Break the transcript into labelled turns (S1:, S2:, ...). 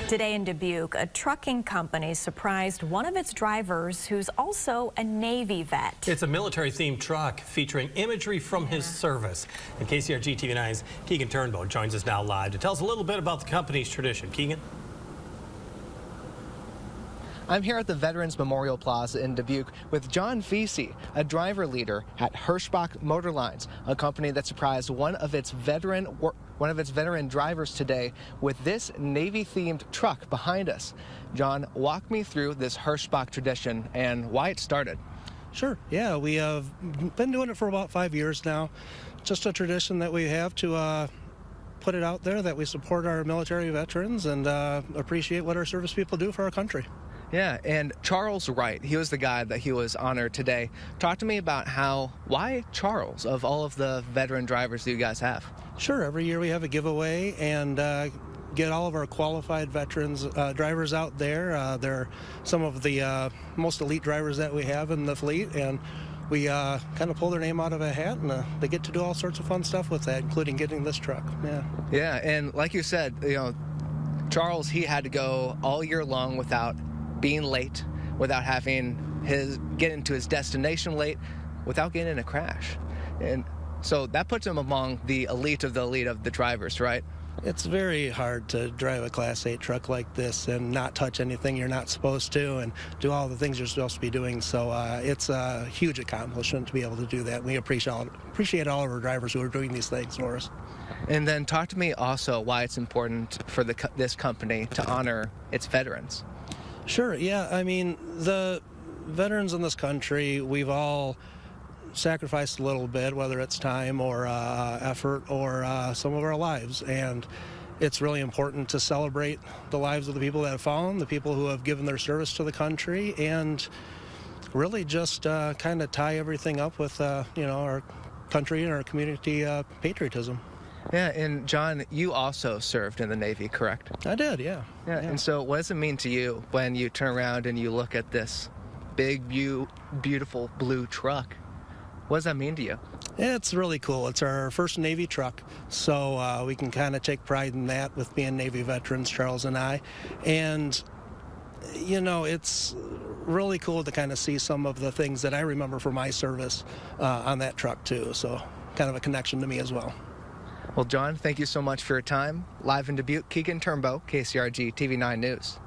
S1: Today in Dubuque, a trucking company surprised one of its drivers who's also a Navy vet.
S2: It's a military-themed truck featuring imagery from his service. And KCRG TV 9's Keegan Turnbow joins us now live to tell us a little bit about the company's tradition. Keegan?
S3: I'm here at the Veterans Memorial Plaza in Dubuque with John Vesey, a driver leader at Hirschbach Motor Lines, a company that surprised one of its veteran drivers today with this Navy-themed truck behind us. John, walk me through this Hirschbach tradition and why it started.
S4: Sure. Yeah, we have been doing it for about 5 years now. Just a tradition that we have to put it out there that we support our military veterans and appreciate what our service people do for our country.
S3: Yeah, and Charles Wright, he was the guy that he was honored today. Talk to me about why Charles, of all of the veteran drivers that you guys have?
S4: Sure, every year we have a giveaway and get all of our qualified veterans drivers out there. They're some of the most elite drivers that we have in the fleet, and we kind of pull their name out of a hat, and they get to do all sorts of fun stuff with that, including getting this truck.
S3: Yeah, and like you said, Charles, he had to go all year long without being late, without having get into his destination late, without getting in a crash. And so that puts him among the elite of the drivers, right?
S4: It's very hard to drive a Class 8 truck like this and not touch anything you're not supposed to and do all the things you're supposed to be doing. So it's a huge accomplishment to be able to do that. We appreciate all of our drivers who are doing these things for us.
S3: And then talk to me also why it's important for this company to honor its veterans.
S4: Sure, yeah. I mean, the veterans in this country, we've all sacrificed a little bit, whether it's time or effort or some of our lives. And it's really important to celebrate the lives of the people that have fallen, the people who have given their service to the country, and really just kind of tie everything up with, our country and our community patriotism.
S3: Yeah, and John, you also served in the Navy, correct?
S4: I did, yeah.
S3: And so what does it mean to you when you turn around and you look at this big, beautiful blue truck? What does that mean to you?
S4: It's really cool. It's our first Navy truck, so we can kind of take pride in that with being Navy veterans, Charles and I. And, it's really cool to kind of see some of the things that I remember from my service on that truck, too. So kind of a connection to me as well.
S3: Well, John, thank you so much for your time. Live in Dubuque, Keegan Turnbow, KCRG TV 9 News.